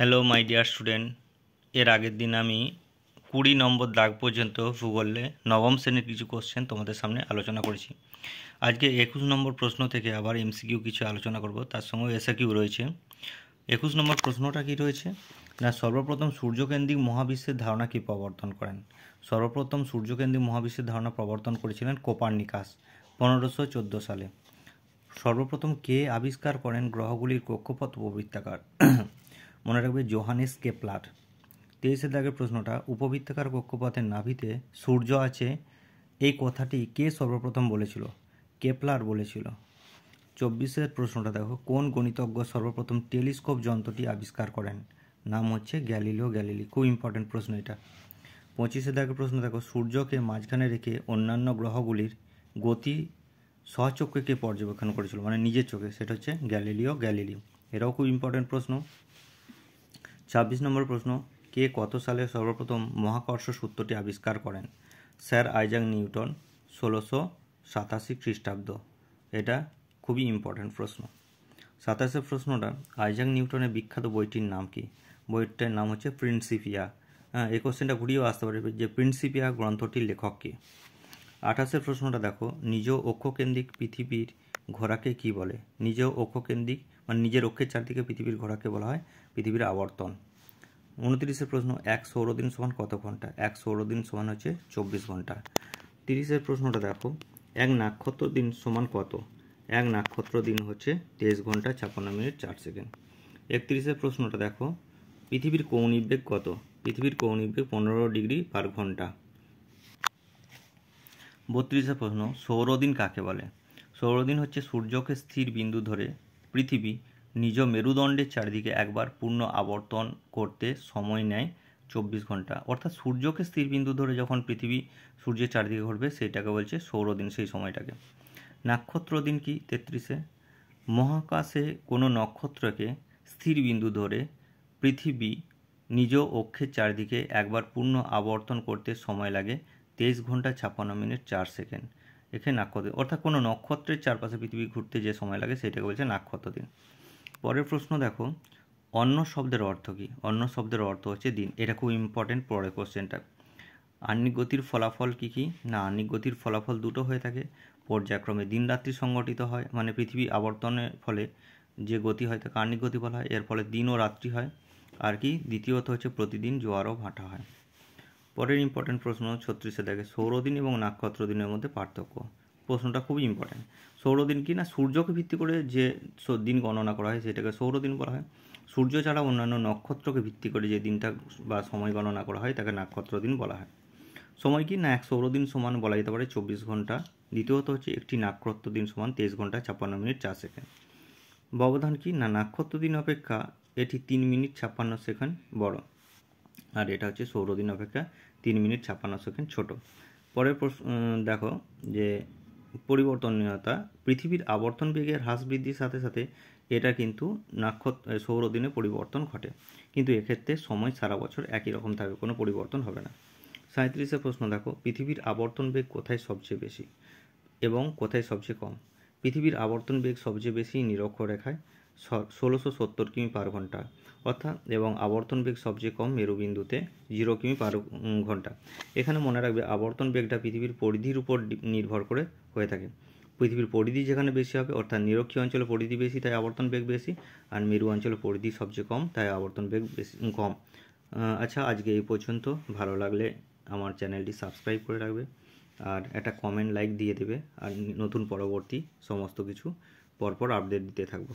Hello my dear student, এর আগের দিন আমি 20 নম্বর দাগ পর্যন্ত ভূগোলে নবম শ্রেণীর কিছু কোশ্চেন তোমাদের সামনে আলোচনা করেছি। আজকে 21 নম্বর প্রশ্ন থেকে আবার এমসিকিউ কিছু আলোচনা করব, তার সঙ্গে এসএকিউ রয়েছে। 21 নম্বর প্রশ্নটা কি রয়েছে না, সর্বপ্রথম সূর্যকেন্দ্রিক মহাবিশ্বের ধারণা কি প্রবর্তন করেন? সর্বপ্রথম সূর্যকেন্দ্রিক মহাবিশ্বের ধারণা প্রবর্তন করেছিলেন কোপার্নিকাস 1514 সালে। সর্বপ্রথম কে আবিষ্কার করেন গ্রহগুলির কক্ষপথ উপবৃত্তাকার? মনে রাখবে, জোহানেস কেপলার। 23 দাগের প্রশ্নটা, উপবৃত্তাকার কক্ষপথের নাভিতে সূর্য আছে এই কথাটি কে সর্বপ্রথম বলেছিল? কেপলার বলেছিল। 24 প্রশ্নটা দেখো, কোন গণিতজ্ঞ সর্বপ্রথম টেলিস্কোপ যন্ত্রটি আবিষ্কার করেন? নাম হচ্ছে গ্যালিলিও গ্যালিলি। খুব ইম্পর্টেন্ট প্রশ্ন এটা। 25 দাগের প্রশ্ন দেখো, সূর্যকে মাঝখানে রেখে অন্যান্য গ্রহগুলির গতি স্বচক্ষে কে পর্যবেক্ষণ করেছিল, মানে নিজের চোখে? সেটা হচ্ছে গ্যালিলিও গ্যালিলি। এটাও খুব ইম্পর্টেন্ট প্রশ্ন। 26 নম্বর প্রশ্ন, কে কত সালে সর্বপ্রথম মহাকর্ষ সূত্রটি আবিষ্কার করেন? স্যার আইজাক নিউটন 1687 খ্রিস্টাব্দ। এটা খুবই ইম্পর্টেন্ট প্রশ্ন। 27 প্রশ্নটা, আইজাক নিউটনের বিখ্যাত বইটির নাম কি? বইটার নাম হচ্ছে প্রিন্সিপিয়া। এই কোশ্চেনটা ঘুরিয়েও আসতে পারে যে প্রিন্সিপিয়া গ্রন্থটির লেখক কে? 28 প্রশ্নটা দেখো, নিজ অক্ষকেন্দ্রিক পৃথিবীর ঘোরাকে কি বলে? নিজ অক্ষকেন্দ্রিক মানে নিজের অক্ষের চারদিকে পৃথিবীর ঘোরাকে বলা হয় পৃথিবীর আবর্তন। 29 প্রশ্ন, এক সৌরদিন সমান কত ঘন্টা? এক সৌরদিন সমান হচ্ছে 24 ঘন্টা। 30 প্রশ্নটা দেখো, এক নক্ষত্র দিন সমান কত? এক নক্ষত্র দিন হচ্ছে 23 ঘন্টা 56 মিনিট 4 সেকেন্ড। 31 প্রশ্নটা দেখো, পৃথিবীর কৌণিক বেগ কত? পৃথিবীর কৌণিক বেগ 15 ডিগ্রি পার ঘন্টা। 32 প্রশ্ন, সৌরদিন কাকে বলে? সৌরদিন হচ্ছে সূর্যকে স্থির বিন্দু ধরে পৃথিবী নিজ মেরুদণ্ডের চারিদিকে একবার পূর্ণ আবর্তন করতে সময় নেয় 24 ঘন্টা। অর্থাৎ সূর্যকে স্থির বিন্দু ধরে যখন পৃথিবী সূর্যের চারিদিকে ঘুরবে সেটাকে বলছে সৌরদিন, সেই সময়টাকে। নক্ষত্র দিন কি? 33, মহাকাশে কোনো নক্ষত্রকে স্থির বিন্দু ধরে পৃথিবী নিজ অক্ষের চারিদিকে একবার পূর্ণ আবর্তন করতে সময় লাগে 23 ঘন্টা 56 মিনিট 4 সেকেন্ড। এখানে নক্ষত্র অর্থাৎ কোনো নক্ষত্রের চারপাশে পৃথিবী ঘুরতে যে সময় লাগে সেটাকে বলছে নক্ষত্র দিন। পরের প্রশ্ন দেখো, অন্য শব্দের অর্থ কী? অন্য শব্দের অর্থ হচ্ছে দিন। এটা খুব ইম্পর্টেন্ট পরের কোশ্চেনটা। আহ্নিক গতির ফলাফল কী কী? না, আহ্নিক গতির ফলাফল দুটো হয়ে থাকে। পর্যায়ক্রমে দিন রাত্রি সংগঠিত হয়, মানে পৃথিবী আবর্তনের ফলে যে গতি হয় তাকে আহ্নিক গতি বলা হয়। এর ফলে দিন ও রাত্রি হয়। আর কি দ্বিতীয়ত হচ্ছে প্রতিদিন জোয়ার ও ভাটা হয়। পরের ইম্পর্টেন্ট প্রশ্ন 36 দেখে, সৌরদিন এবং নক্ষত্র দিনের মধ্যে পার্থক্য। প্রশ্নটা খুবই ইম্পর্টেন্ট। সৌরদিন কি না, সূর্যকে ভিত্তি করে যে দিন গণনা করা হয় সেটাকে সৌরদিন বলা হয়। সূর্য ছাড়া অন্যান্য নক্ষত্রকে ভিত্তি করে যে দিনটা বা সময় গণনা করা হয় তাকে নক্ষত্র দিন বলা হয়। সময় কি না, এক সৌরদিন সমান বলা যেতে পারে 24 ঘন্টা। দ্বিতীয়ত হচ্ছে একটি নক্ষত্র দিন সমান 23 ঘন্টা 56 মিনিট 4 সেকেন্ড। ব্যবধান কি না, নক্ষত্র দিন অপেক্ষা এটি 3 মিনিট 56 সেকেন্ড বড়, আর এটা হচ্ছে সৌরদিন অপেক্ষা 3 মিনিট 56 সেকেন্ড ছোট। পরের দেখো যে পরিবর্তনীয়তা, পৃথিবীর আবর্তন বেগের হ্রাস বৃদ্ধির সাথে সাথে এটা কিন্তু সৌরদিনে পরিবর্তন ঘটে, কিন্তু এক্ষেত্রে সময় সারা বছর একই রকম থাকবে, কোনো পরিবর্তন হবে না। 37 প্রশ্ন দেখো, পৃথিবীর আবর্তন বেগ কোথায় সবচেয়ে বেশি এবং কোথায় সবচেয়ে কম? পৃথিবীর আবর্তন বেগ সবচেয়ে বেশি নিরক্ষরেখায় 1670 কিমি পার ঘন্টা অর্থাৎ, এবং আবর্তন বেগ সবচেয়ে কম মেরুবিন্দুতে 0 কিমি পার ঘন্টা। এখানে মনে রাখবে, আবর্তন বেগটা পৃথিবীর পরিধির উপর নির্ভর করে হয়ে থাকে। পৃথিবীর পরিধি যেখানে বেশি হবে, অর্থাৎ নিরক্ষীয় অঞ্চলে পরিধি বেশি তাই আবর্তন বেগ বেশি, আর মেরু অঞ্চলে পরিধি সবচেয়ে কম তাই আবর্তন বেগ বেশি কম। আচ্ছা, আজকে এই পর্যন্ত। ভালো লাগলে আমার চ্যানেলটি সাবস্ক্রাইব করে রাখবে, আর একটা কমেন্ট লাইক দিয়ে দেবে, আর নতুন পরবর্তী সমস্ত কিছু পরপর আপডেট দিতে থাকবো।